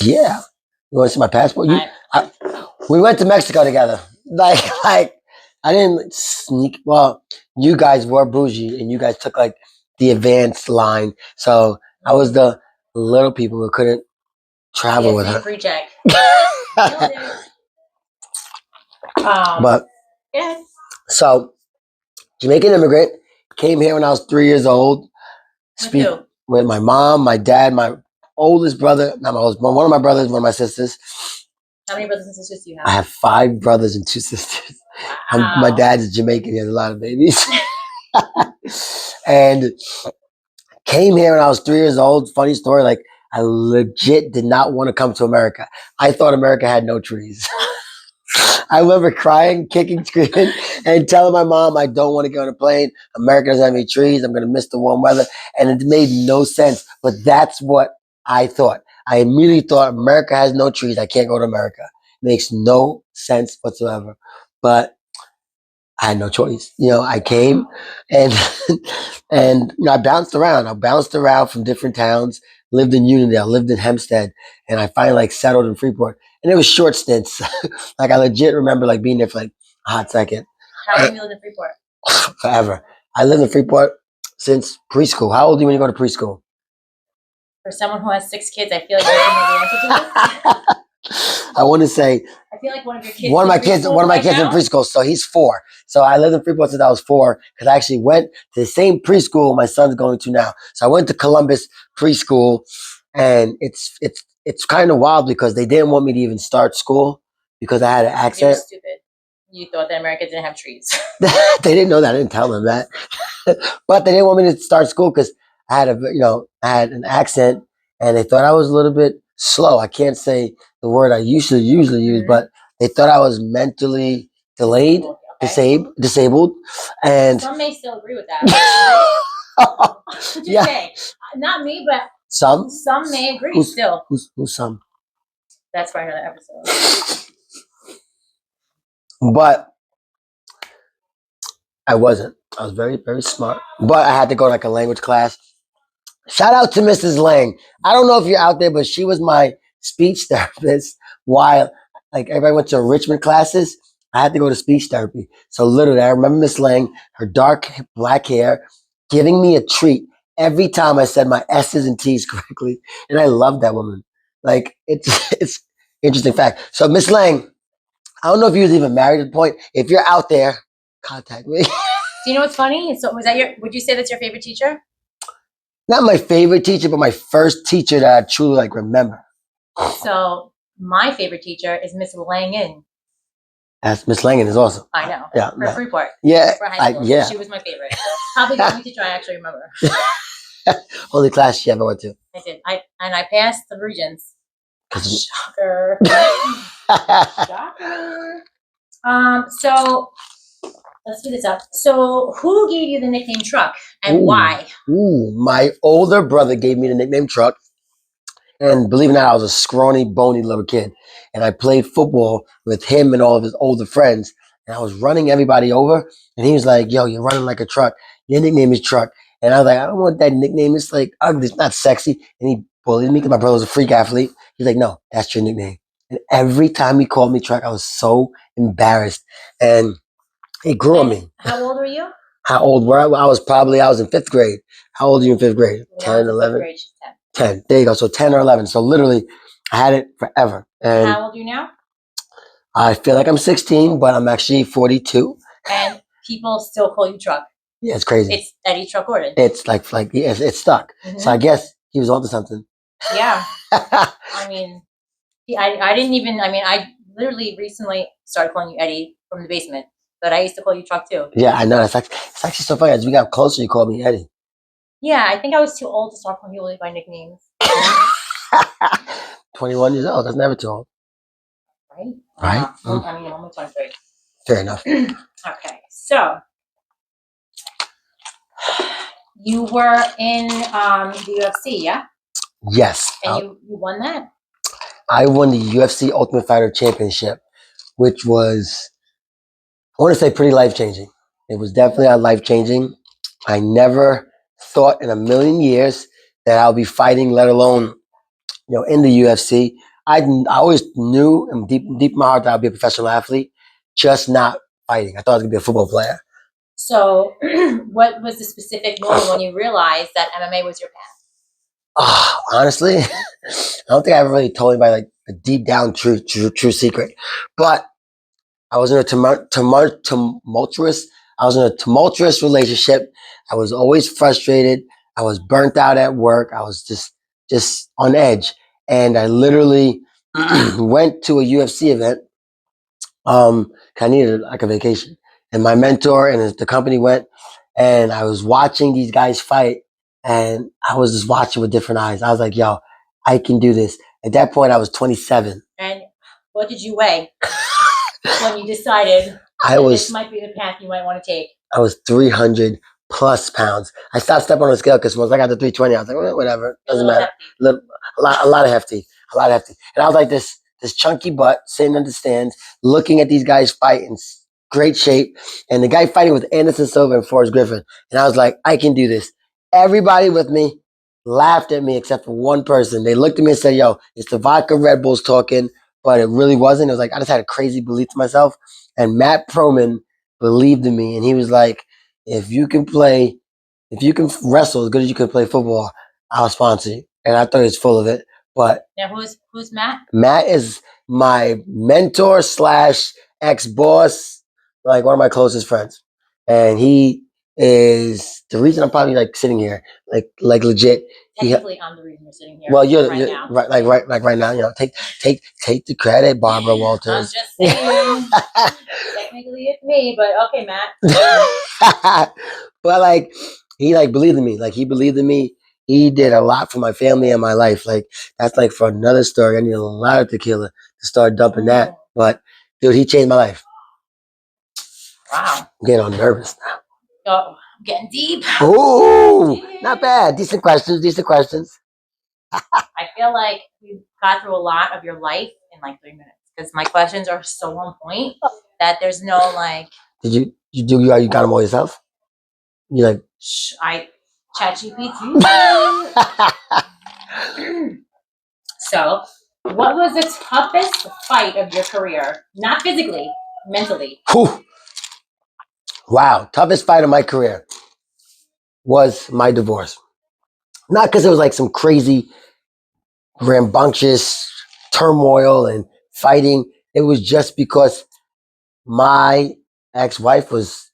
Yeah. You want to see my passport? We went to Mexico together. Like I didn't sneak. Well, you guys were bougie, and you guys took like the advanced line. So I was the little people who couldn't travel with her. Free check. But so Jamaican immigrant, came here when I was 3 years old. With my mom, my dad, my oldest brother, not my oldest, but one of my brothers, one of my sisters. How many brothers and sisters do you have? I have 5 brothers and 2 sisters. Wow. My dad's Jamaican. He has a lot of babies. And came here when I was 3 years old. Funny story, like I legit did not want to come to America. I thought America had no trees. I remember crying, kicking, screaming, and telling my mom I don't want to get on a plane. America doesn't have any trees. I'm going to miss the warm weather. And it made no sense. But that's what I thought. I immediately thought America has no trees. I can't go to America. It makes no sense whatsoever. But I had no choice. I came and I bounced around. I bounced around from different towns, lived in Unionville, lived in Hempstead, and I finally settled in Freeport. And it was short stints. Like I legit remember being there for a hot second. How long have you lived in Freeport? Forever. I lived in Freeport since preschool. How old are you when you go to preschool? For someone who has 6 kids, I feel like you know the answer to this. I want to say I feel like one of your kids. One of my kids in preschool. So he's 4. So I lived in Freeport since I was 4 because I actually went to the same preschool my son's going to now. So I went to Columbus preschool, and it's kind of wild because they didn't want me to even start school because I had an accent. You were stupid. You thought that America didn't have trees. They didn't know that. I didn't tell them that. But they didn't want me to start school because I had an accent, and they thought I was a little bit slow. I can't say the word I usually use, but they thought I was mentally delayed, disabled, and some may still agree with that. Just say, not me, but some may agree still. Who's some? That's for another episode. But I wasn't. I was very, very smart. But I had to go to a language class. Shout out to Mrs. Lang. I don't know if you're out there, but she was my speech therapist while everybody went to enrichment classes. I had to go to speech therapy. So literally, I remember Miss Lang, her dark black hair, giving me a treat every time I said my S's and T's correctly. And I love that woman. It's interesting fact. So Miss Lang, I don't know if you was even married at the point. If you're out there, contact me. Do you know what's funny? So would you say that's your favorite teacher? Not my favorite teacher, but my first teacher that I truly remember. So my favorite teacher is Miss Langen. That's Miss Langen is awesome. I know. Yeah. For Freeport. Yeah. For high school. Yeah. She was my favorite. Probably the only teacher I actually remember. Only class she ever went to. I did. I passed the Regents. Shocker. Shocker. So let's do this up. So who gave you the nickname Truck and why? My older brother gave me the nickname Truck. And believe it or not, I was a scrawny, bony little kid. And I played football with him and all of his older friends. And I was running everybody over. And he was like, yo, you're running like a truck. Your nickname is Truck. And I was like, I don't want that nickname. It's ugly. It's not sexy. And he bullied me because my brother was a freak athlete. He's like, no, that's your nickname. And every time he called me Truck, I was so embarrassed. And it grew on me. How old were you? How old were I? I was in 5th grade. How old are you in 5th grade? 10, 11? 5th grade, she's 10. 10. There you go. So 10 or 11. So literally, I had it forever. And how old are you now? I feel like I'm 16, but I'm actually 42. And people still call you Truck. Yeah, it's crazy. It's Eddie Truck Gordon. It's it's stuck. Mm-hmm. So I guess he was onto something. Yeah. I mean, I literally recently started calling you Eddie from the basement, but I used to call you Truck too. Yeah, I know. It's actually so funny. As we got closer, you called me Eddie. Yeah, I think I was too old to start calling people by nicknames. 21 years old. That's never too old. Right? Right? Well, I mean, I'm only 23. Fair enough. Okay, so you were in the UFC, yeah? Yes. And you won that? I won the UFC Ultimate Fighter Championship, which was, I want to say, pretty life-changing. It was definitely life-changing. I never thought in a million years that I'll be fighting, let alone, in the UFC. I always knew in deep in my heart that I'd be a professional athlete, just not fighting. I thought I was gonna be a football player. So, what was the specific moment when you realized that MMA was your path? Honestly, I don't think I ever really told anybody like a deep down true secret. But I was in a tumultuous. I was in a tumultuous relationship. I was always frustrated. I was burnt out at work. I was just on edge, and I literally went to a UFC event. 'Cause I needed like a vacation, and my mentor and the company went, and I was watching these guys fight, and I was just watching with different eyes. I was like, "Yo, I can do this." At that point, I was 27. And what did you weigh when you decided this might be the path you might want to take? I was 300 plus pounds. I stopped stepping on the scale because once I got to 320, I was like, well, whatever, doesn't matter. A lot of hefty. And I was like this chunky butt sitting in the stands, looking at these guys fight in great shape. And the guy fighting was Anderson Silva and Forrest Griffin. And I was like, I can do this. Everybody with me laughed at me except for one person. They looked at me and said, yo, it's the vodka Red Bulls talking, but it really wasn't. It was like, I just had a crazy belief to myself. And Matt Proman believed in me, and he was like, if you can wrestle as good as you can play football, I'll sponsor you. And I thought he was full of it. But now who's Matt? Matt is my mentor / ex-boss, like one of my closest friends. And he is the reason I'm probably like sitting here, like legit. Technically, I'm the reason you're sitting here. Well, you're now. right now. You know, take the credit, Barbara Walters. I'm just saying. Technically, it's me, but okay, Matt. But like, he like believed in me. Like he believed in me. He did a lot for my family and my life. Like that's like for another story. I need a lot of tequila to start dumping that. But dude, he changed my life. Wow. I'm getting all nervous now. Oh, I'm getting deep. Ooh, not bad. Decent questions. I feel like we got through a lot of your life in like 3 minutes because my questions are so on point that there's no like. Did you got them all yourself? You like? I ChatGPT. So, what was the toughest fight of your career? Not physically, mentally. Whew. Wow, toughest fight of my career was my divorce. Not because it was like some crazy, rambunctious turmoil and fighting. It was just because my ex-wife was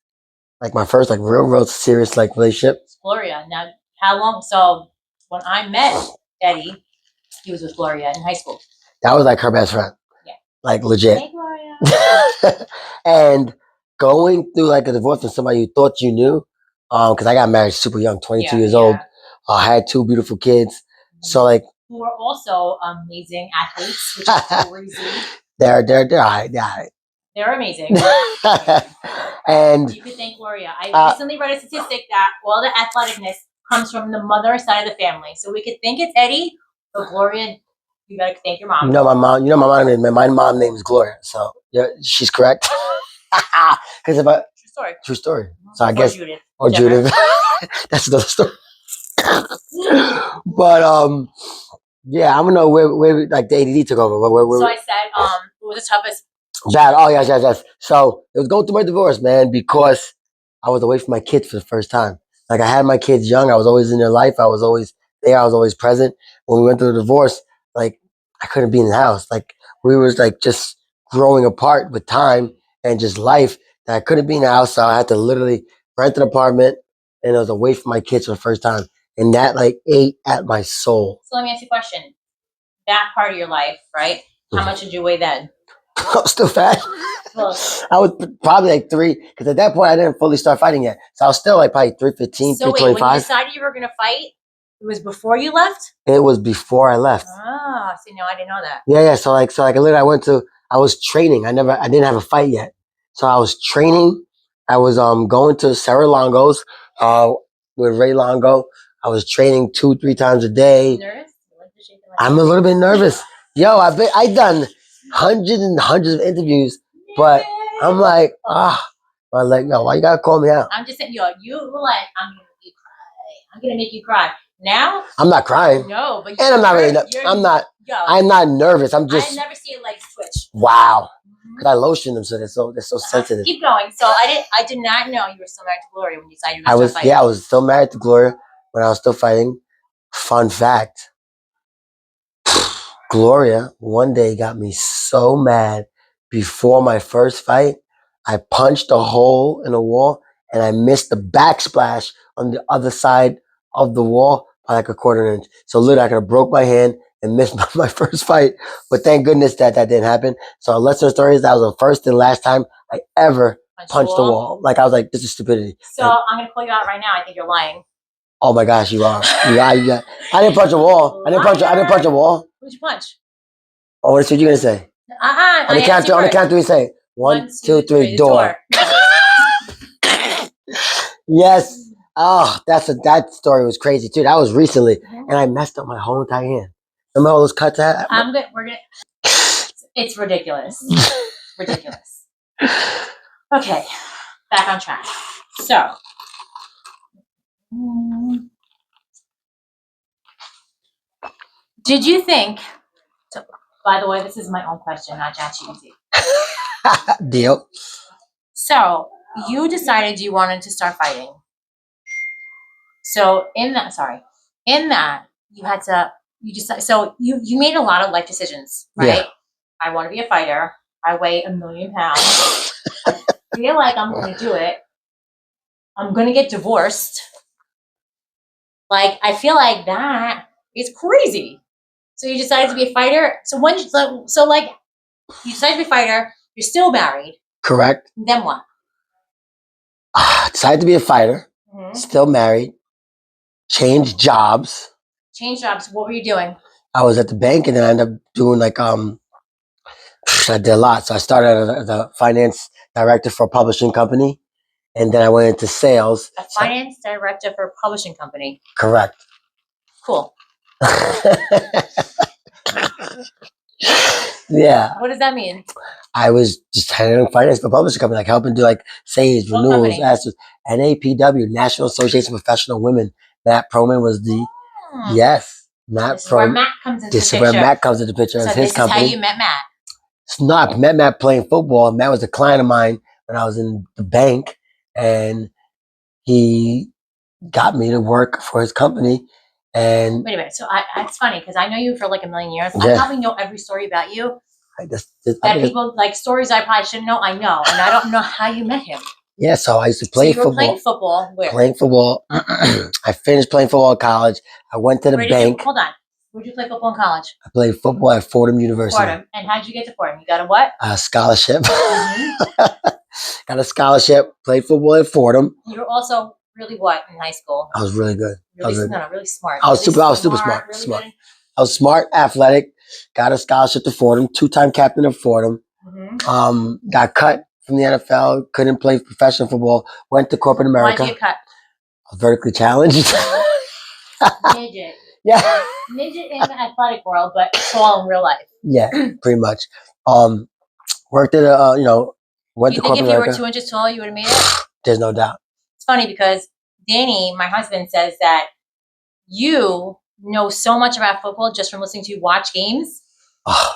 like my first like real serious like relationship. Gloria. Now, how long? So when I met Eddie, he was with Gloria in high school. That was like her best friend. Yeah. Like legit. Hey, Gloria. And going through like a divorce with somebody you thought you knew, because I got married super young, 22 years old. I had 2 beautiful kids. So like, who are also amazing athletes, which is crazy. They're all right. They're amazing. And you could thank Gloria. I recently read a statistic that all the athleticness comes from the mother side of the family. So we could think it's Eddie, but Gloria, you gotta thank your mom. You know my mom name is Gloria, so yeah, she's correct. Because about true story. So I guess Judith. That's another story. But yeah, I don't know where like the ADD took over. So I said, what was the toughest? That yes. So it was going through my divorce, man, because I was away from my kids for the first time. Like I had my kids young, I was always in their life, I was always there, I was always present. When we went through the divorce, like I couldn't be in the house. Like we was like just growing apart with time and just life that I couldn't be in the house. So I had to literally rent an apartment and I was away from my kids for the first time. And that like ate at my soul. So let me ask you a question. That part of your life, right? How much did you weigh then? I was still fat. I was probably like 3, because at that point I didn't fully start fighting yet. So I was still like probably 315, so 325. Wait, when you decided you were going to fight, it was before you left? It was before I left. Ah, see, no, I didn't know that. Yeah. So literally I was training. I didn't have a fight yet. So I was training. I was going to Sarah Longo's with Ray Longo. I was training 2-3 times a day. Nervous? I'm a little bit nervous. Yo, I've done hundreds and hundreds of interviews, but I'm like, I'm like, yo, why you gotta call me out? I'm just saying, yo, you were like, I'm gonna make you cry. I'm gonna make you cry. Now I'm not crying. No, but and I'm not really. I'm not. go. I'm not nervous. I'm I just never see your legs twitch. wow. Because I lotion them, so they're so sensitive. Keep going. So I did not know you were still married to Gloria when you decided you were going to start fighting. I was still married to Gloria when I was still fighting. Fun fact. Gloria one day got me so mad before my first fight. I punched a hole in the wall and I missed the backsplash on the other side of the wall by like a quarter inch. So literally I could have broke my hand and missed my first fight. But thank goodness that didn't happen. So a lesson of the story is that was the first and last time I ever punched the wall. Like I was like, this is stupidity. So like, I'm going to call you out right now. I think you're lying. Oh my gosh, you are. I didn't punch a wall. I didn't punch a wall. Who'd you punch? Oh, what you gonna say? On the count of three, say 1, 2, 3, door. Yes. Oh, that story was crazy too. That was recently, and I messed up my whole entire hand. Remember all those cuts I had? I'm good. We're good. It's ridiculous. Ridiculous. Okay, back on track. So. Did you think? So, by the way, this is my own question, not ChatGPT. Deal. So you decided you wanted to start fighting. So in that you had to. You just so you made a lot of life decisions, right? Yeah. I want to be a fighter. I weigh 1 million pounds. I feel like I'm going to do it. I'm going to get divorced. Like I feel like that is crazy. So you decided to be a fighter. So when you decided to be a fighter, you're still married. Correct. Then what? Decided to be a fighter. Mm-hmm. Still married. Changed jobs. What were you doing? I was at the bank, and then I ended up doing I did a lot. So I started as a finance director for a publishing company, and then I went into sales. A finance director for a publishing company. Correct. Cool. Yeah. What does that mean? I was just handling finance for a publishing company, like helping do like sales, renewals, NAPW, National Association of Professional Women. Matt Proman was the yes. Matt This is where Matt comes into the picture. This is where Matt comes into the picture. So as this his company. is how you met Matt. It's not. I met Matt playing football. Matt was a client of mine when I was in the bank, and he got me to work for his company. And wait a minute. So it's funny because I know you for like 1 million years. Yeah. I probably know every story about you. People like stories I probably shouldn't know. I know, and I don't know how you met him. Yeah, so I used to play football. Playing football where? Playing football. I finished playing football in college. I went to the bank. Hold on. Where'd you play football in college? I played football at Fordham University. Fordham. And how'd you get to Fordham? You got a what? A scholarship. Mm-hmm. Got a scholarship. Played football at Fordham. You were also really what in high school? I was really good. Really smart. I was super smart. Really smart. I was smart, athletic. Got a scholarship to Fordham. 2-time captain of Fordham. Mm-hmm. Got cut from the NFL. Couldn't play professional football. Went to corporate America. Why'd you get cut? I was vertically challenged. Midget. Yeah. Midget in the athletic world, but tall in real life. Yeah, pretty much. Worked at went to corporate America. You think if you were 2 inches tall, you would have made it? There's no doubt. It's funny because Danny, my husband, says that you know so much about football just from listening to you watch games.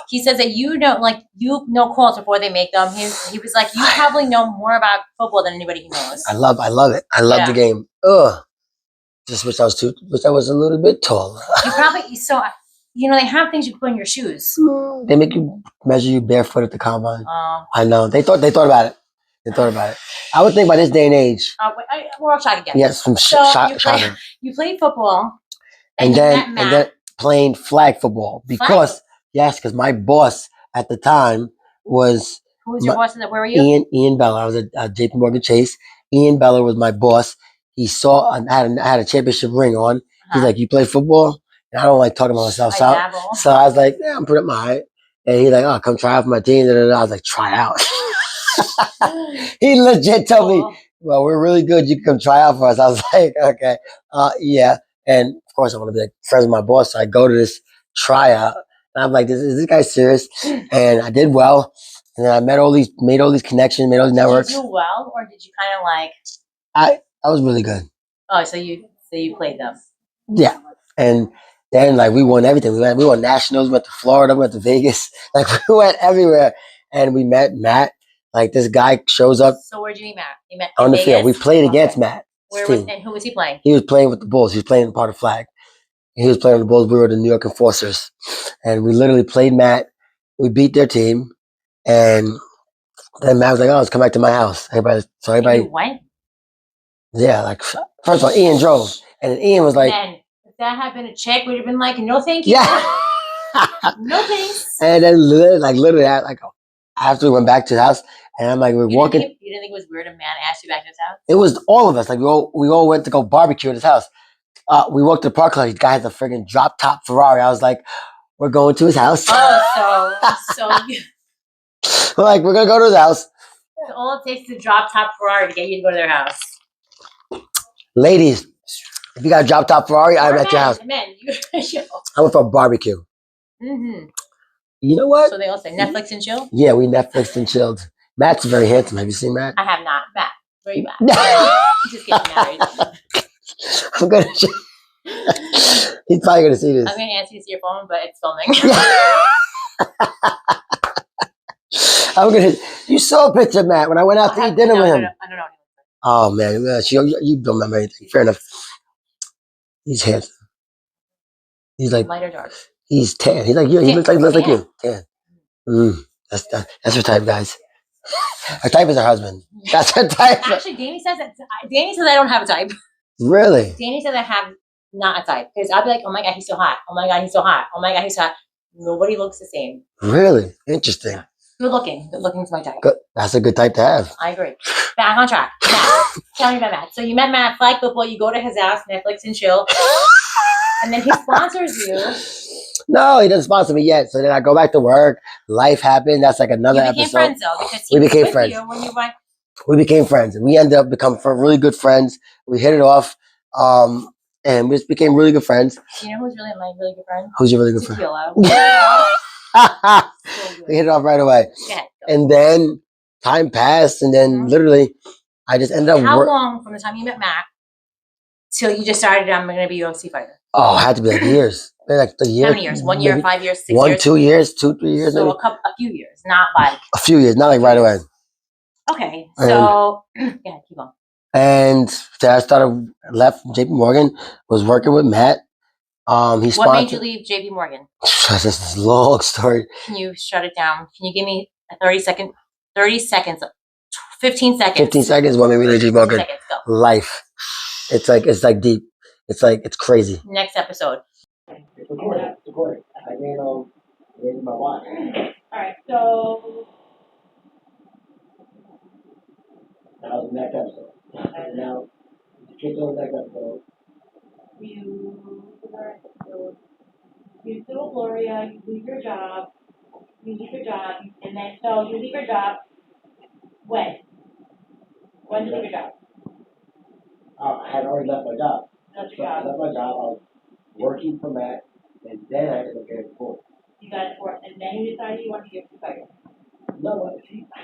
He says that you know calls before they make them. He was like, you probably know more about football than anybody he knows. I love it. I love the game. Just wish I was a little bit taller. You probably they have things you put in your shoes. They make you measure you barefoot at the combine. I know. They thought about it. I would think by this day and age. We're all trying to get. Yes, from you played football, and then playing flag football because my boss at the time was. Who was your boss? Where were you? Ian Bella. I was at JP Morgan Chase. Ian Bella was my boss. He saw I had a championship ring on. He's like, "You play football?" And I don't like talking about myself. So I was like, "Yeah, I'm pretty up my height." And he's like, "Oh, come try out for my team." I was like, "Try out." He legit told me, "Well, we're really good. You can come try out for us." I was like, "Okay, yeah." And of course, I want to be like friends with my boss. So I go to this tryout, and I'm like, "Is this guy serious?" And I did well. And then I made all these connections, made all these networks. Did you do well, or did you kind of like? I was really good. Oh, so you played them? Yeah, and Then like we won everything. We won nationals. We went to Florida. We went to Vegas. Like we went everywhere, and we met Matt. Like this guy shows up. So where'd you meet Matt? You met on the Vegas? field. We played against Matt. And who was he playing? He was playing with the Bulls. He was playing part of flag. He was playing with the Bulls. We were the New York Enforcers, and we literally played Matt. We beat their team, and then Matt was like, "Oh, let's come back to my house." Everybody. You went? Yeah, like first of all, Ian drove, and then Ian was like, "Man, if that had been a chick, would have been like, no, thank you." Yeah. No thanks. And then literally, after we went back to the house, and I'm like, we're walking. You didn't think it was weird a man asked you back to his house? It was all of us. Like we all went to go barbecue at his house. We walked to the park. Like, the guy has a friggin' drop top Ferrari. I was like, we're going to his house. Oh, so we're like, we're gonna go to his house. All it takes is a drop top Ferrari to get you to go to their house. Ladies, if you got a drop top Ferrari, I'm at your house. Men, I went for a barbecue. Mm-hmm. You know what? So they all say Netflix and chill? Yeah, we Netflixed and chilled. Matt's very handsome. Have you seen Matt? I have not. Matt, where are you at? He's just getting married. I'm gonna. He's probably gonna see this. I'm gonna ask you to see your phone, but it's filming. I'm gonna. You saw a picture of Matt when I went out to eat dinner with him. I don't know. Oh man, you don't remember anything. Fair enough. He's handsome. He's like light or dark. He's tan. He's like you. He looks like you. Tan. That's her type, guys. Her type is her husband. That's her type. Actually, Danny says that. Danny says I don't have a type. Really? Danny says I have not a type because I'll be like, oh my god, he's so hot. Oh my god, he's so hot. Oh my god, he's hot. Nobody looks the same. Really? Interesting. Yeah. Good looking. Good looking is my type. Good. That's a good type to have. I agree. Back on track. Matt. Tell me about Matt. So you met Matt, flag football. You go to his house, Netflix and chill, and then he sponsors you. No, he doesn't sponsor me yet. So then I go back to work. Life happened. That's like another episode. We became friends though because we became friends. You when you went. We became friends, and we ended up becoming really good friends. We hit it off, and we just became really good friends. You know who's really my really good friend? Who's your really good Tequila. friend? We hit it off right away. Yeah, and then time passed, and then literally, I just ended up. How long from the time you met Matt till you just started? I'm going to be a UFC fighter. Oh, it had to be like years. Like the year. How many years? 1 year, 5 years, 6 years? 1, 2 years, 2, 3 years. So maybe? a few years, not like a few years, not like right away. Okay, so yeah, keep on. And so I left JP Morgan, was working with Matt. What made you leave JP Morgan? This is a long story. Can you shut it down? Can you give me a 30 seconds, 15 seconds? 15 seconds, what made me leave JP Morgan? Seconds, go. Life. It's like deep. It's crazy. Next episode. It's recording. I gave my watch. All right, so that was the next episode. And now, kick on the next episode. You do Gloria, you leave your job, and then so you leave your job. When? When did you leave your job? I had already left my job. Left your job. I left my job. I was working for Matt, and then I ended up getting sport. You got it for, and then you decided you wanted to be a UFC fighter. No, I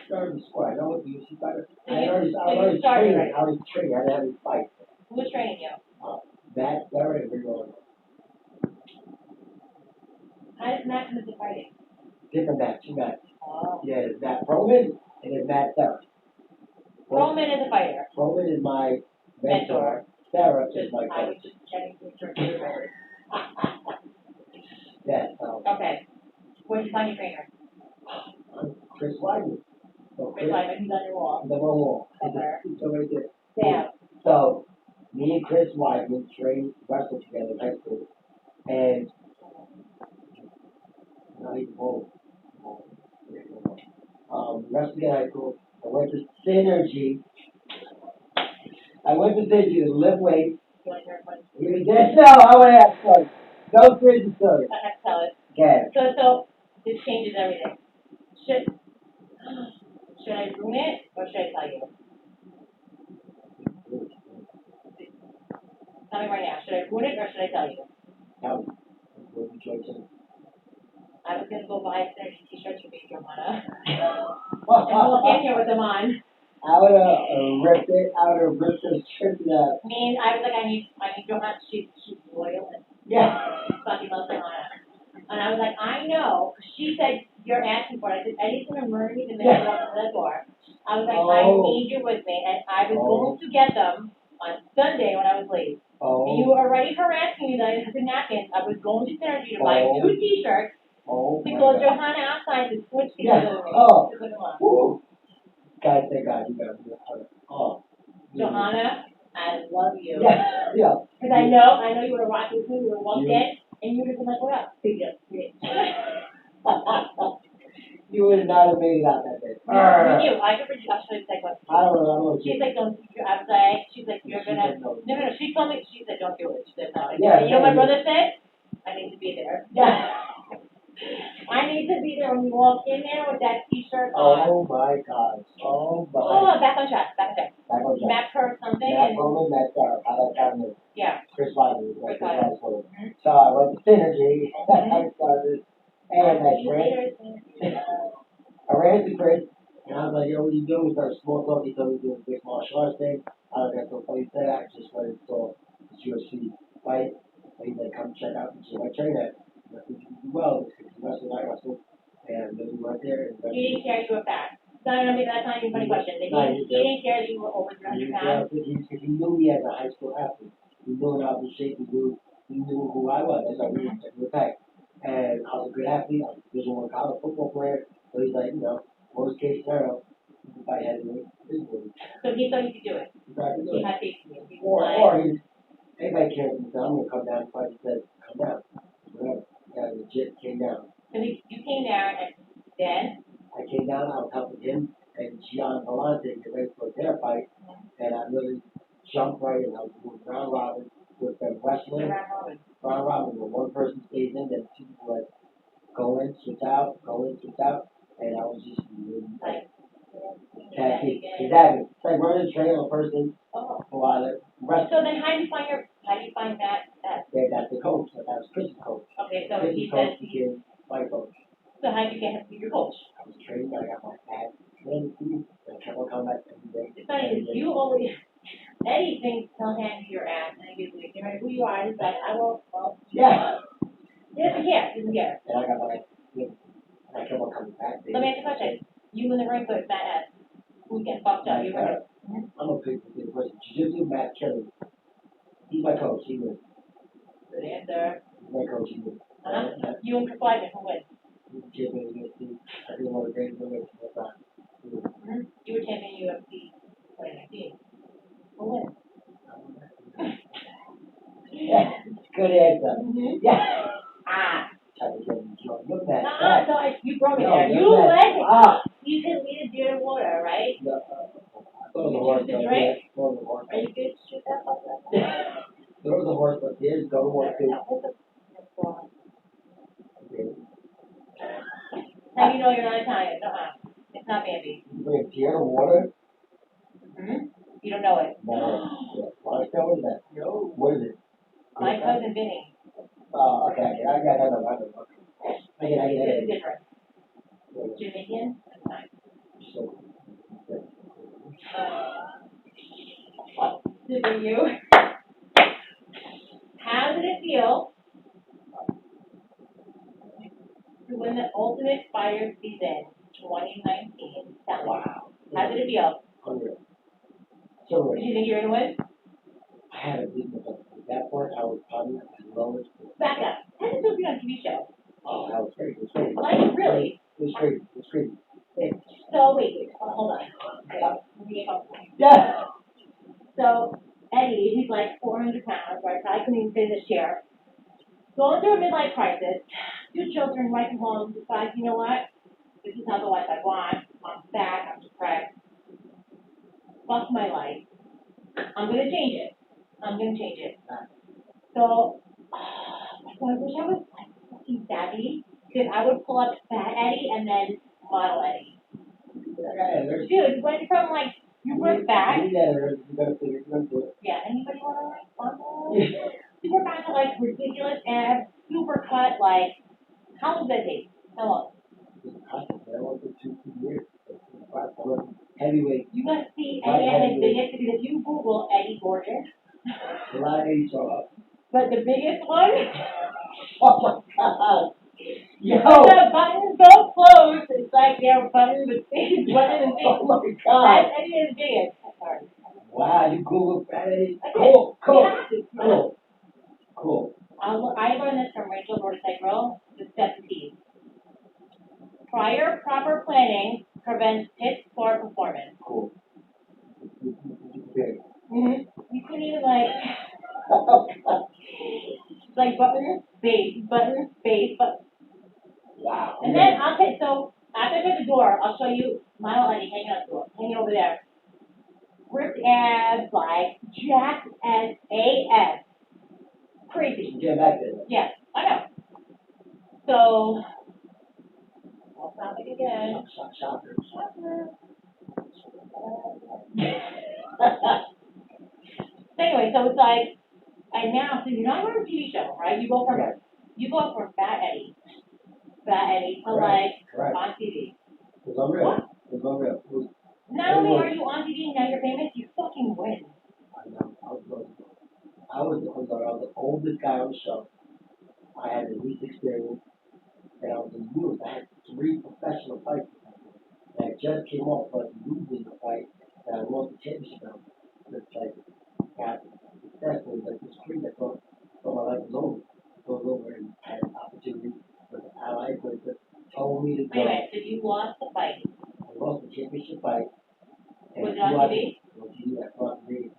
started the sport. I know what the UFC fighter. I already training. I didn't have any fight. Who was training you? Matt, Derek, and Rigo. How does Matt come into fighting? Different Matt, 2 Matts. Oh. Yeah, there's Matt Proman and there's Matt Derek. Proman is a fighter. Proman is my mentor. Derek is my coach. I was just checking to your words. Yeah. Okay. Where'd you find your trainer? I'm Chris Weidman. So Chris Weidman, he's on your wall. The wall. Somewhere. He's right there. Damn. So, me and Chris Weidman trained wrestled together in high school. And not even old. Wrestled together in high school. I went to Synergy. To lift weights. You want to hear a funny story? No, I want to ask fun. No crazy story. I have to tell it. Okay. So this changes everything. Should I ruin it or should I tell you? Tell me right now. Should I ruin it or should I tell you? Tell me. What would you say? I was going to go buy a Synergy t-shirts for me, Johanna. And walk in here with them on. I would have ripped it. I would have ripped the shirt out. I was like, I need Johanna. She's loyal. Fucking love Johanna. And I was like, I know. She said, you're asking for it. I said, Eddie's going to murder me the minute I walk in the door. I was like, I need you with me. And I was going to get them on Sunday when I was late. And you were already harassing me that I had the napkins. I was going to Synergy to buy 2 t-shirts because Johanna outside to switch together with me. Guys, thank God you got me. Johanna, I love you. Yeah. Because I know you would have rocked with me. We would have walked in, and you would have been like, what up? Big deal. You would not have made it out that day. You. I could actually say what. I don't know. She's like, don't do your outside. She's like, you're gonna. No. She told me. She said, don't do it. She said, no. Yeah. You know what my brother said? I need to be there. Yeah. I need to be there when you walk in there with that t-shirt on. Oh my gosh. Oh my. Oh, back on track. Map her something. Matt Roman, Matt Star. How that got me. Yeah. Chris Wiley. So I went to Synergy. I started. And I ran to Chris. And I was like, yo, what you doing? We started small talk. He told me to do a big martial arts thing. I was like, so funny said I just wanted to saw this UFC fight. And he's like, come check out the gym I train at. And I think you do well. Because you wrestle, I wrestle. And then we went there. And he didn't care you were fat. No, that's not even a funny question. He didn't care that you were over 300 pounds. He knew me as a high school athlete. He knew when I was in shape. He knew who I was. That's like, we were packed. And I was a good athlete. I was a Division I college football player. So he's like, worst case scenario, if I had to make this movie. So he thought you could do it. He thought I could do it. He had faith in you. Or anybody cares if I'm going to come down. If I just said, come down. Whatever. Yeah, legit came down. So you came down and then? I came down, I was helping him and Gian Volante get ready for their fight. And I literally jumped right in. I was doing round robin with them wrestling. Round robin where one person stays in, then 2 people like go in, switch out, and I was just really like tactic. Exactly. It's like running a train on a person while they're wrestling. So then how do you find that? That's the coach. That was Chris's coach. Okay, so Chris's coach became my coach. So how did you get him to be your coach? I was training, I got my pad, training food, and I kept on coming back every day. It's funny, you always, Eddie thinks he'll hand you your ass, and he gives you, no matter who you are, he's like, I will, yeah. He doesn't care. And I got my, and I kept on coming back. Let me ask you a question. You in the ring with Matt S. Who gets fucked up? You right? I'm a big person. Jiu-Jitsu, Matt Kelly. He's my coach, he wins. Good answer. He's my coach, he wins. You and Chris Weidman, who wins? Champion UFC. I think one of the greatest winners of all time. You were champion UFC 2019. Who wins? Yeah, good answer. Yeah. So No, you brought me there. You led me. You didn't need a deer water, right? No, I thought it was a horse. Are you good to shoot that up? There was a horse, but there's go to work too. How do you know you're not Italian? It's not Bambi. You bring deer to water? You don't know it. No. What is that? No. What is it? My cousin Vinny. Oh, okay. I got no. I get it. It's different. Jamaican? So. Super you. How did it feel to win the Ultimate Fighter season 2019? Wow. How did it feel? Unreal. So did you think you were going to win? I had a business at that point. I was probably at the lowest. Back up. How did it feel to be on a TV show? Oh, that was crazy. It was crazy. Like, really? It was crazy. So, wait. Hold on. Yeah. So, Eddie, he's like 400 pounds, right? Probably couldn't even fit in his chair. Going through a midlife crisis, 2 children right from home, decides, you know what? This is not the life I want. I'm sad. I'm depressed. Fuck my life. I'm going to change it. So, I wish I was like fucking savvy, because I would pull up Fat Eddie and then Model Eddie. Dude, you went from like, you were fat. Yeah, you gotta figure it. Yeah, anybody want to like bundle? You were back to like ridiculous abs, super cut, like, how long did that take? How long? I went for 2 years. Heavyweight. You gotta see Eddie at his biggest, because if you Google Eddie Gorgeous. A lot of Eddie saw up. But the biggest one, Oh my god. Yo. the button's so close, it's like they're button with things, button and things. Oh my god. That's Eddie is biggest. Sorry. Wow, you Google Fat Eddie. I did. Cool, cool, You have to. cool, cool. I learned this from Rachel Dorsey-Grill, the 70s. Prior proper planning prevents piss poor performance. Cool. Mm-hmm. You couldn't even like button, space, but. Wow. And then so after I shut the door, I'll show you my Eddie hanging over there. Ripped abs, like jacked as AF. Crazy. Get back there. Yeah, I know. So, off topic again. Shocker. Anyway, so it's like, and now, so you're not on a TV show, right? You go from Fat Eddie to like Correct. on TV. It's unreal. It's unreal. Not only are you on TV, now you're famous, you fucking win. I know. I was the oldest guy on the show. I had the least experience, and I was in youth. I had 3 professional fights. And I just came off like losing the fight, and I lost the championship. It's like, got successful. Like this cream that thought my life was over. It was over and had an opportunity with an ally that told me to go. Anyway, so you lost the fight. I lost the championship fight. Was it on TV? On TV, I thought really.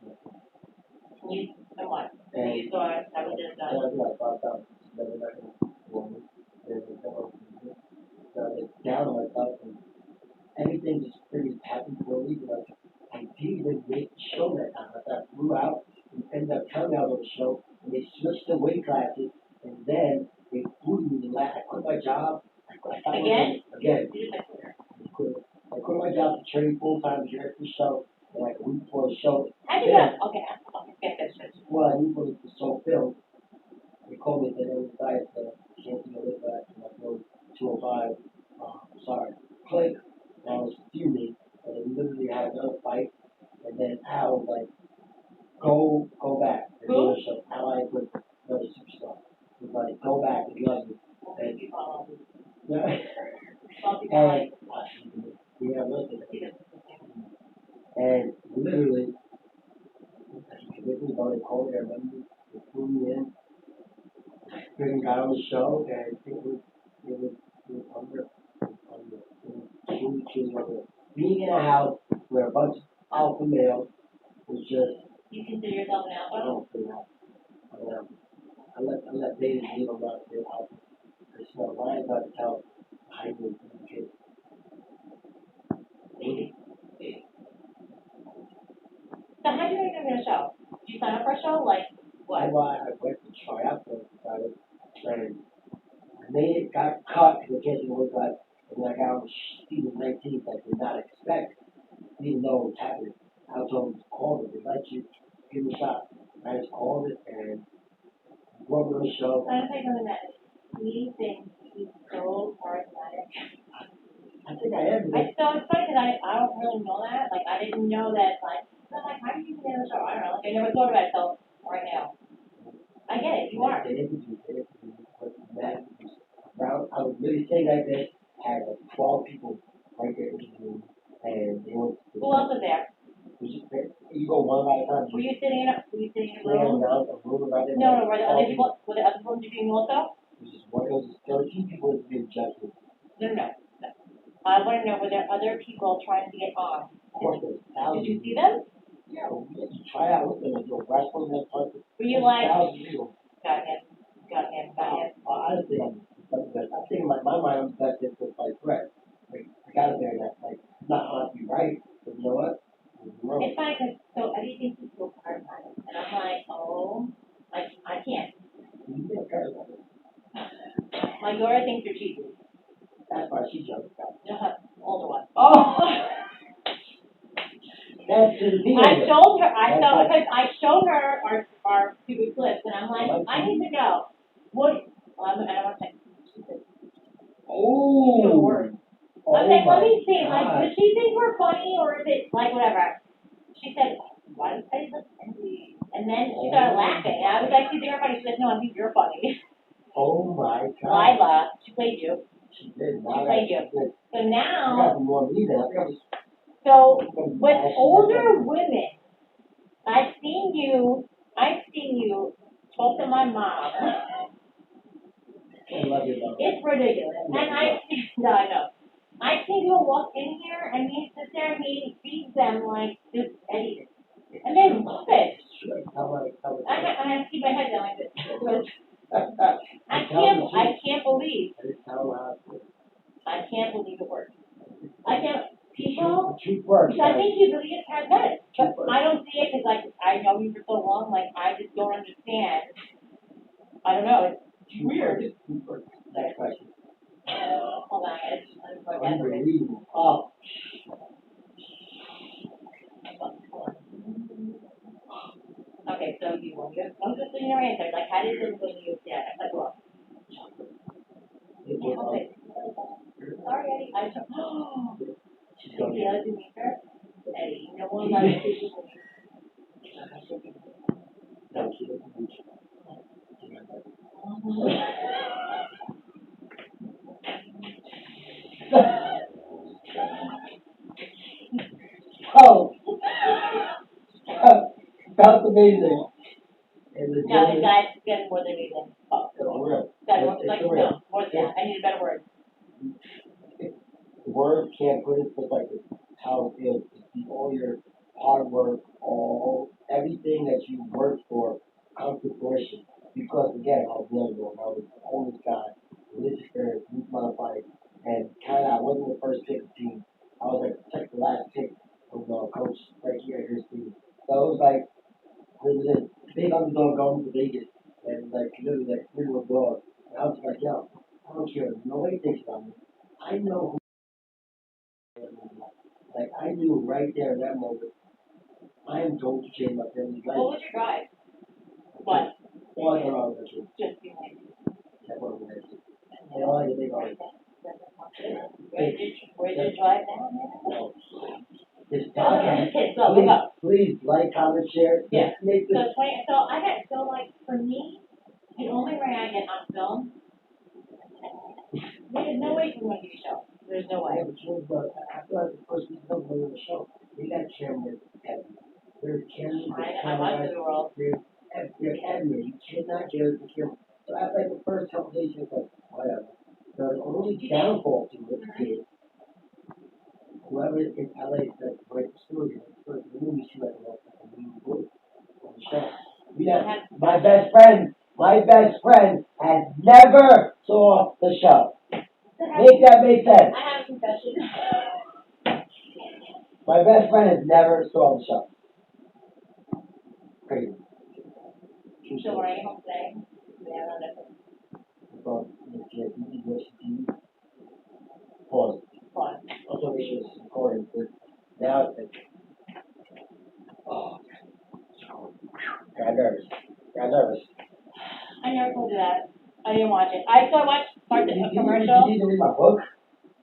And what? And You thought that was just done? I thought that was never not going to want me. So I was down on myself, and everything just pretty happened for a reason. Like, I didn't even make the show that time. I got flew out and ended up coming out on the show, and they switched the weight classes, and then they flew me to I quit my job. Again. I quit my job to train full time here at the show, and like a week before the show. How'd you go? Okay, get this. Well, I knew when the show filmed. They called me and said, "Hey, guys, can't see the weight class." And I go 205. Sorry, click. And I was fuming, and I literally had another fight, and then Al was like, go back. And Who? show Ally with another superstar. He was like, go back, he loves you. And yeah, listen. And literally, they called me, I remember, they flew me in, bring got on the show, and it was unreal. It was truly unreal. Being in a house where a bunch of alpha males was just. You consider yourself an alpha? I don't feel that. I let David leave a lot of their alpha. Because Ryan's about to tell how you would be kids. So how did you make it a show? Did you sign up for a show? Like what? I went to try out for it. And I made it, got cut because I can't think of what it. And then I got on season 19th. I did not expect, even though it was happening. I told them to call it. They let you give me a shot. I just called it and went on the show. I'm thinking that he thinks he's so charismatic. I think I am. So it's funny because I don't really know that. Like I didn't know that. Like I'm like, how do you get on the show? I don't know. Like I never thought about it till right now. I get it. You are. They interviewed, but that was around. I was really sitting like this. Had like 12 people right there in the room, and they went. Who else was there? You go one by a time. Were you sitting in a room? No, were there other people? Were there other people interviewing you also? It was 13 people interviewing judges. No. I want to know, were there other people trying to get on? Of course, there's thousands. Did you see them? Yeah, you try out with them. You're wrestling that part. Were you like, got him. Honestly, I think in my mind, I'm the best at this fight threat. Like, I got it there, that, like, not on be right, but you know what? It's fine, because so Eddie thinks he's so charismatic. And I'm like, oh, like, I can't. You get charismatic. My daughter thinks you're cheesy. That's why she jumped out. Older one. Oh! That's just I showed her our stupid clips, and I'm like, I need to go. What? I don't want to say. She said, oh! I'm like, let me see. Like, does she think we're funny, or is it like whatever? She said, why does Eddie look angry? And then she started laughing. And I was like, "You think you're funny?" She said, "No, I think you're funny." Oh my God. Lila, she played you. She did. She played you. So I now, got more reason. I think I was. so with older women, I've seen you talk to my mom. I love you, though. It's ridiculous. And no, I know. I see you walk in here and he sits there and he feeds them like this Eddie. And they love it. I have to keep my head down like this. I can't believe it works. I can't, people, because I think you really is pathetic. But I don't see it because like, I know you for so long, like, I just don't understand. I don't know, it's weird. Next question. Hold on, Unbelievable. Oh. Okay, so you want to I'm just in your answer. Like, how did this go to you? Yeah, like, well. Sorry, Eddie. I took. Tequila Demitra. Eddie, no one loves you. Oh. That's amazing. No, the guy's getting more than you think. Oh, real. God, like, no, more than that. I need a better word. The word can't put it in perspective. How it feels. All your hard work, everything that you worked for comes to fruition. Because again, I was young, I was the oldest guy, religious experience, youth modified, and kind of I wasn't the first pick of the team. I was like the last pick of coach right here at his team. So it was like this is it. Big underdog going to Vegas and like literally like 3-1 dog. And I was like, yo, I don't care. Nobody thinks about me. I know who I am. Like I knew right there in that moment, I am going to change my family's life. What was your drive? What? All I know is Just be like. that's what I'm going to do. And all I can think of Where did you drive down there? is please like, comment, share. Yeah. Make this. So like for me, the only way I get on film, there's no way you want to do a show. There's no way. Yeah, but I feel like the first week of the show, they got cameras everywhere. There's cameras. I watch the world. They're everywhere. You cannot get the camera. So after like the first couple days, it's like whatever. The only downfall to it is whoever in LA that writes the story, the movie she like a new book on the show. My best friend has never saw the show. Make that make sense. I have a confession. My best friend has never saw the show. Crazy. So when I get home today, yeah, I don't know. Pause. Pause. Also, we was recording, but now it's like, oh, got nervous. I never told you that. I didn't watch it. I watched parts of a commercial. Did you read my book?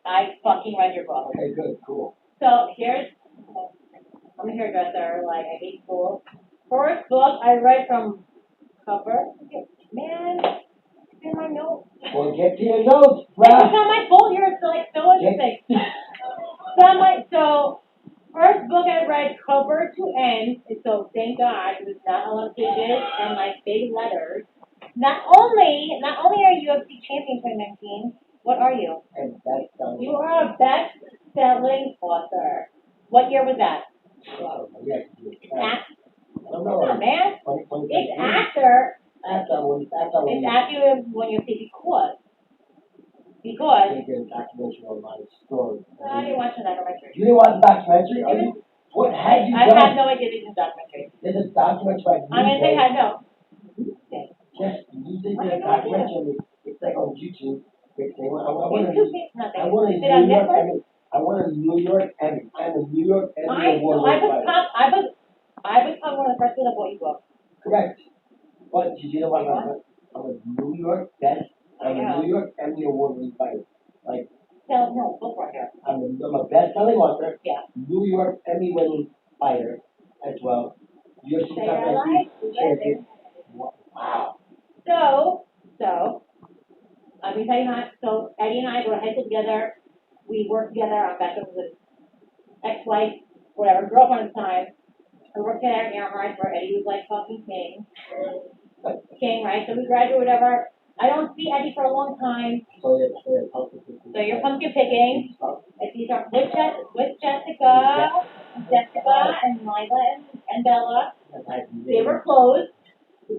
I fucking read your book. Okay, good, cool. So I'm a hairdresser. Like I hate school. First book I read from cover. Man, it's in my notes. Well, get to your notes, It's on my folder. It's like so interesting. So first book I read cover to end. So thank God it was not a lot of pages and like big letters. Not only are you UFC champion 2019, what are you? You are a best-selling author. What year was that? I don't know. Come on, man. It's after. It's after when you say because. I did a documentary on my story. I didn't watch the documentary. You didn't watch the documentary? What had you done? I have no idea this is a documentary. There's a documentary. I'm gonna say I know. Yes, you did a documentary. It's like on YouTube. I want a New York Emmy. I'm a New York Emmy award winner. I was one of the first people that bought you book. Correct. But did you know what I'm a New York a New York Emmy award winning fighter. Like book right here. I'm a best selling author. Yeah. New York Emmy winning fighter as well. UFC Say TUF our life. Champion. Wow. So, let me tell you not. So Eddie and I were head together. We worked together on Veterans with ex-wife, whatever, girlfriend at the time. We worked together at Earhart where Eddie was like fucking king. King, right? So we graduated, whatever. I don't see Eddie for a long time. So you're pumpkin picking. If these are with Jessica, and Lila and Bella. They were closed.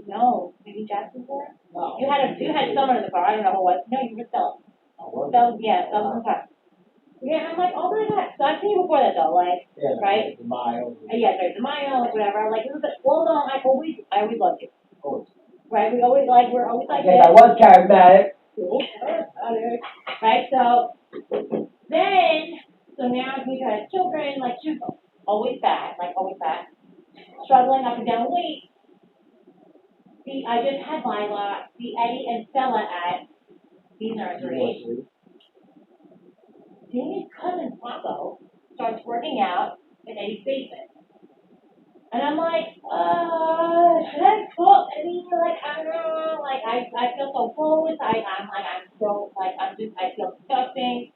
No, maybe Jackson there. No. You had someone in the car. I don't know who it was. No, you were Stella. Stella, yeah, Stella in the car. Yeah, I'm like, oh my god. So I've seen you before that though, like, right? The mile. Yeah, right, the mile, whatever. Like, it was like, well, no, I always loved you. Right? We're always like I was charismatic. Right? So now we had children, like, she was always fat, struggling up and down weight. See, I just had Lila, see Eddie and Stella at the nursery. Jamie's cousin Paco starts working out in Eddie's basement. And I'm like, should I cook? I mean, like, I don't know, like, I feel so gross. I feel disgusting.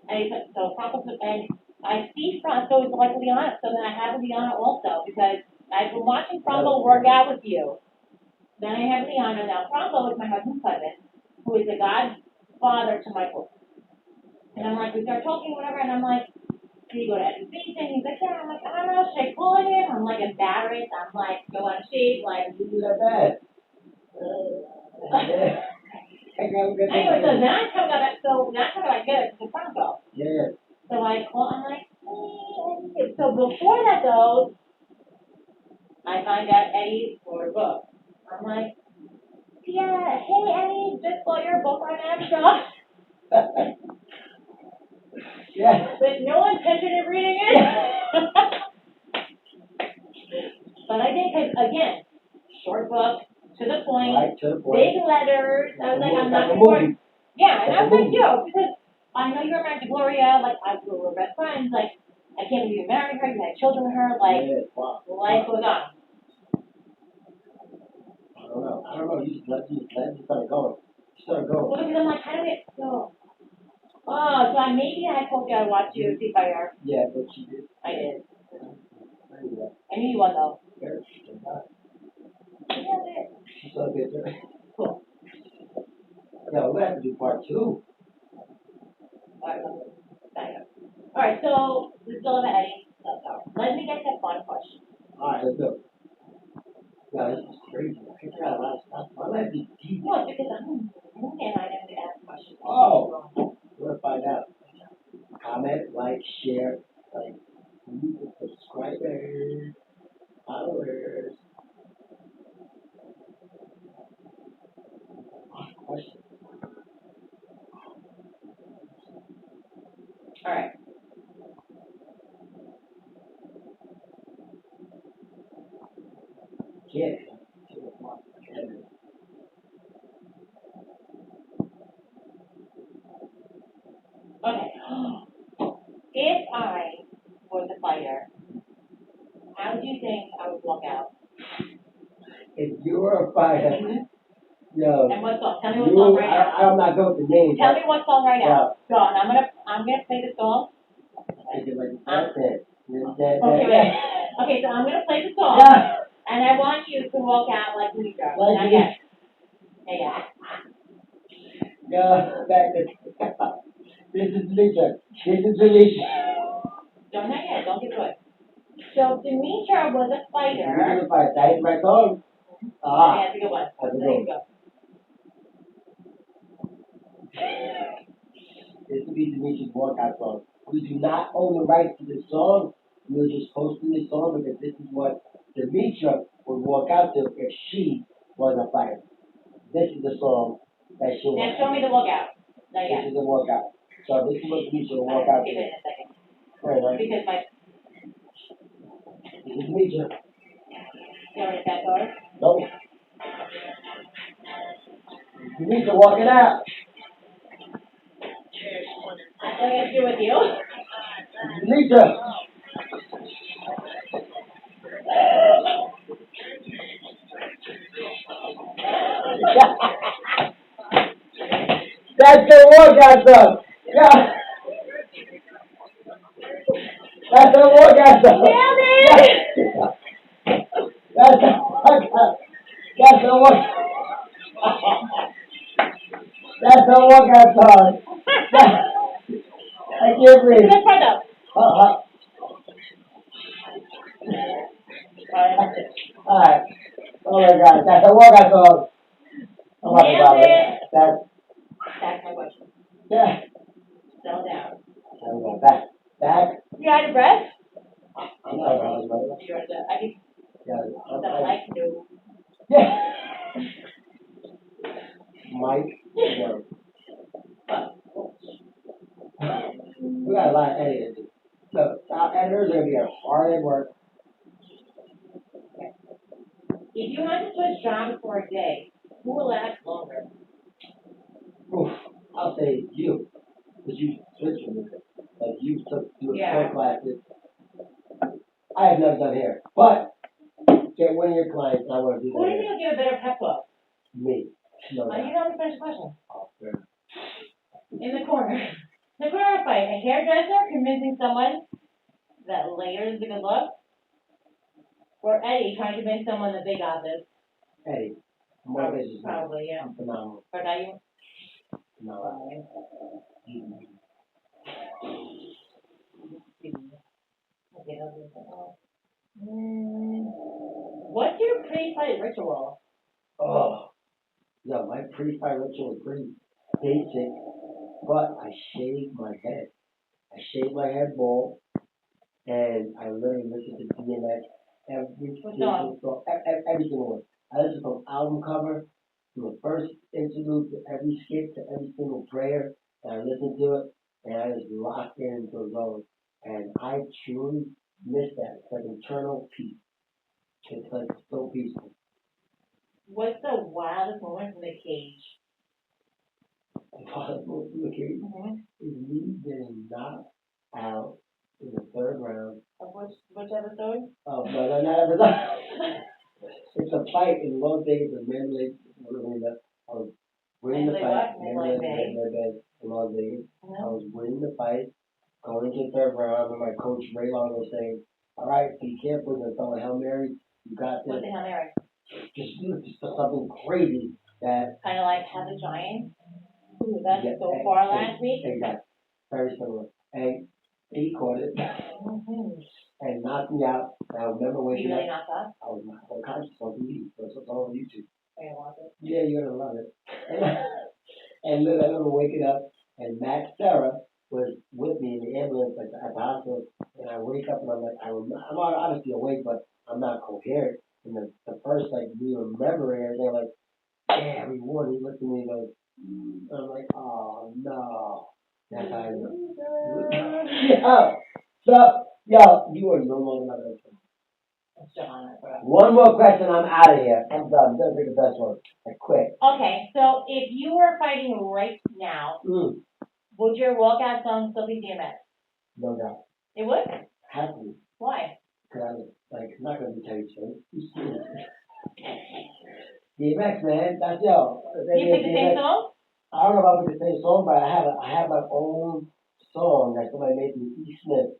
And so Franco, and I see Franco is like Liana, so then I have Liana also, because I've been watching Franco work out with you. Then I have Liana. Now Franco is my husband's cousin, who is the godfather to Michael. And I'm like, we start talking, whatever, and I'm like, can you go to Eddie's basement? He's like, yeah. I'm like, I don't know, should I call him? I'm like embarrassed. I'm like, go on shape, like, You do that bad. anyway, so now I'm talking about good to Franco. Yeah. So I call, I'm like, hey. So before that though, I find out Eddie wrote a book. I'm like, yeah, hey Eddie, just bought your book on Amazon. Yeah. With no intention of reading it. But I did, because again, short book, to the point, Right, to the point. big letters. I was like, I'm not going to. Yeah, and I was like, yo, because I know you're married to Gloria, like, we're best friends, like, I can't believe you married her, you had children with her, like, life goes on. I don't know. You just let me start going. Start going. Well, because I'm like, how did it go? Oh, so maybe I told you I watched you see fire. Yeah, but she did. I did. I knew you won though. Yeah, Yeah, she saw a picture. cool. Yeah, we'll have to do part 2. Alright, so this is all about Eddie. Let me get that fun question. Alright, let's go. Yeah, this is crazy. I figured out a lot of stuff. My life is deep. No, it's because I'm and I never ask questions. Oh, we're gonna find out. Comment, like, share, like, subscribers, followers. Question. Alright. Yeah. Okay. If I was a fighter, how do you think I would walk out? If you were a fighter, yo. And what song? Tell me what song right now. I'm not going with the name. Tell me what song right now. Go on. I'm gonna play the song. Okay, wait. Okay, so I'm gonna play the song. Yeah. And I want you to walk out like Demitra. Like yes. Yeah. Go back to this is Demitra. This is Demitra. Don't not yet. Don't get to it. So Demitra was a fighter. That is my song. Ah. Yeah, that's a good one. There you go. This will be Demitra's workout song. We do not own the rights to this song. We are just posting this song because this is what Demitra would walk out to if she was a fighter. This is the song that she'll Now show me the walkout. This is the workout. So this is what Demitra will walk out to. Give it in a second. Right. Because this is Demitra. You know what that goes? Nope. Demitra walking out. What do I got to do with you? Demitra. That's the workout song. Yeah. That's the workout song. Nailed it! That's the workout. That's the workout. That's the workout song. I can't breathe. Good part though. Alright. Oh my God. That's the workout song. Oh my Nailed God. it. That's, That's my question. yeah. Settle down. Back. You out of breath? I'm not around, brother. You're out of I can Yeah. sound like no. Yeah. Mike. Yeah. We got a lot of editors. So our editors are gonna be hard at work. If you had to switch jobs for a day, who will last longer? Oof, I'll say you, because you switched from it. Like you took sport classes. I have never done hair, but get one of your clients. I want to do Who do you that. think will give a better pep talk? Me. No You doubt. don't have to finish the question. Oh, fair. In the corner. The corner fight, a hairdresser convincing someone that later is a good look, or Eddie trying to convince someone that they got this. Eddie, more Probably, business. probably, yeah. I'm phenomenal. But now you. No. What's your pre-fight ritual? Oh, yeah, my pre-fight ritual is pretty basic, but I shave my head. I shave my head bald, and I literally listen to DMX every single song, every single one. I listen from album cover to the first interlude to every skit to every single prayer, and I listen to it, and I just lock in those songs. And I truly miss that. It's like internal peace. It's like so peaceful. What's the wildest moment from the cage? Looking is me getting knocked out in the third round. Of which episode? Oh, no. It's a fight in Las Vegas in Mandalay. I was winning the fight. Mandalay Bay in Las Vegas. I was winning the fight. Going into the third round, and my coach Ray Long was saying, "All right, be careful. You're throwing Hail Mary. You got this." What's the Hail Mary? Just something crazy that. Kind of like Have a Giant. Who was that so far last week? Exactly. Very similar. And he caught it and knocked me out. And I remember waking You really up. knocked up? I was not unconscious on TV. That's what's all on YouTube. Are you watch it? Yeah, you're gonna love it. And then I remember waking up, and Matt Sarah was with me in the ambulance at the hospital. And I wake up and I'm like, I'm obviously awake, but I'm not coherent. And the first like we remembering everything, like, yeah, we won. He looked at me and goes, I'm like, oh no. That's how I know. Yeah. So, yo, you are no longer my best friend. One more question, I'm out of here. I'm done. This is the best one. I quit. Okay, so if you were fighting right now, would your walkout song still be DMX? No doubt. It would? Have to. Why? Because I'm not going to tell you straight. DMX, man. That's yo. You pick the same song? I don't know if I pick the same song, but I have my own song that somebody made from E. Smith.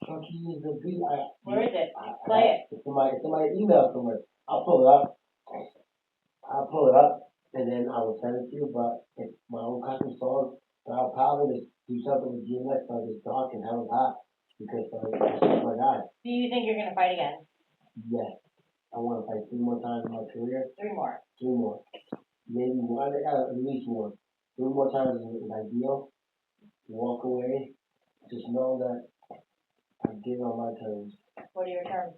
Funky is the beat. Where is it? Play it. It's in my email somewhere. I'll pull it up, and then I will send it to you. But it's my own custom song. So I'll probably just do something with DMX so it's dark and hell hot because that's just my guy. Do you think you're gonna fight again? Yes. I want to fight 3 more times in my career. 3 more. 3 more. Maybe one. At least one. 3 more times is ideal. Walk away. Just know that I did on my terms. What are your terms?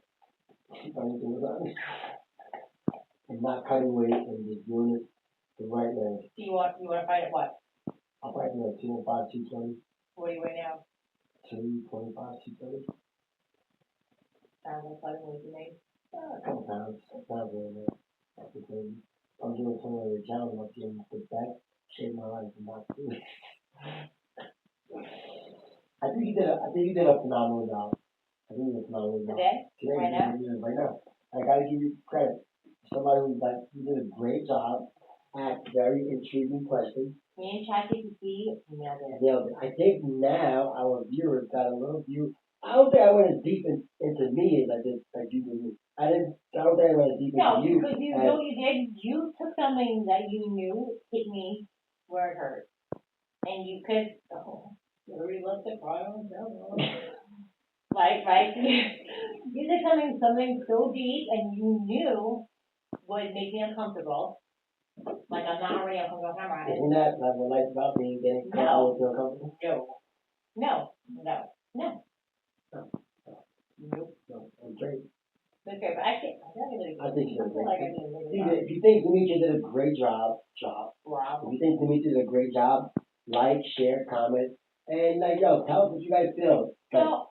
And not cutting weight and just doing it the right way. Do you want to fight at what? I'll fight you at 205, 220. What are you weighing now? 225, 230. Sounds like cutting weight to me. A couple pounds. It's not very much. That's the thing. I'm doing some of the challenge. I'm getting put back. Shave my life and not do it. I think you did a phenomenal job. Today? Right now? Right now. I gotta give you credit. Somebody who's like, you did a great job at very intriguing questions. Me and ChatGPT nailed it. Nailed it. I think now our viewers got a little view. I don't think I went as deep into me as I did like you did me. I don't think I went as deep No, into you. because you know what you did? You took something that you knew hit me where it hurt. And you could, relook the problem. Right? You did something so deep and you knew would make me uncomfortable. Like I'm not already uncomfortable when I'm on it. Isn't that like what life's about being getting No. comfortable? No. No, I'm great. Okay, but I think you did a feel great like I job. did a really good job. If you think Demitra did a great job. Wow. If you think Demitra did a great job, like, share, comment, and like, yo, tell us what you guys feel. So,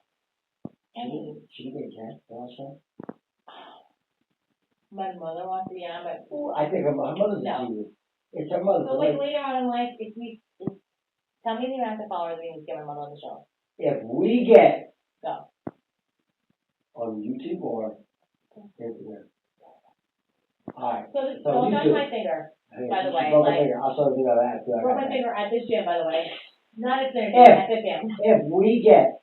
Should we get a cat on our show? my mother wants to be on, but I think her mother's a No. genius. It's her mother. so like later on in life, tell me the amount of followers we need to get my mother on the show. If we get Go. on YouTube or Instagram. Alright. So So don't touch YouTube. my finger, Hey, by the she way. broke my Like, finger. I'll show you that. broke my finger at this gym, by the way. Not at the gym, If- at the gym. If we get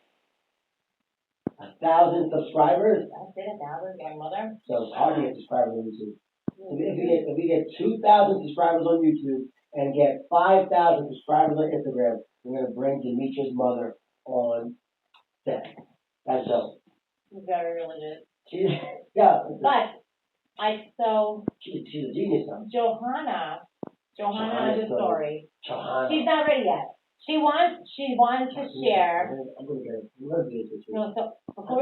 1,000 subscribers, I said 1,000, my mother. so it's hard to get subscribers on YouTube. If we get 2,000 subscribers on YouTube and get 5,000 subscribers on Instagram, we're gonna bring Demitra's mother on set. That's dope. Very religious. She's But she's a genius though. Johanna has a story. Johanna. She's not ready yet. She wants to share. I'm gonna get it. No, so before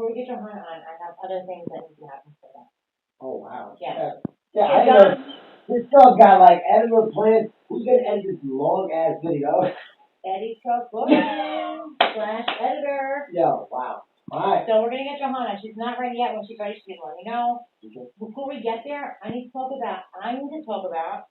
we get Johanna on, I have other things that need to happen for that. Oh wow. Yeah. Yeah, I know. This girl's got like editor plans. Who's gonna edit this long ass video? Eddie Truck / editor. Yo, wow. Alright. So we're gonna get Johanna. She's not ready yet. When she's ready, she's gonna let me know. Okay. Before we get there, I need to talk about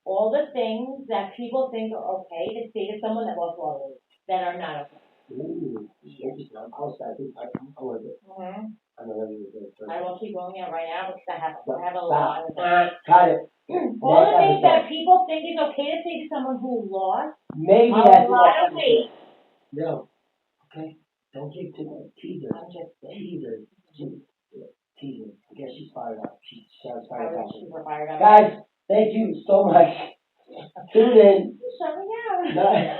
all the things that people think are okay to say to someone that lost all weight that are not okay. Ooh, interesting. I want it. Mm-hmm. I know that was good. I will keep going out right now because I have a lot of them. Got it. All the things that people think is okay to say to someone who lost Maybe a that's lot of weight. No. Okay. Don't give too much teaser. I'm just Teaser. Teaser. I guess she's fired up. She's I fired up. was super fired up. Guys, thank you so much. Tune in. Shut me down.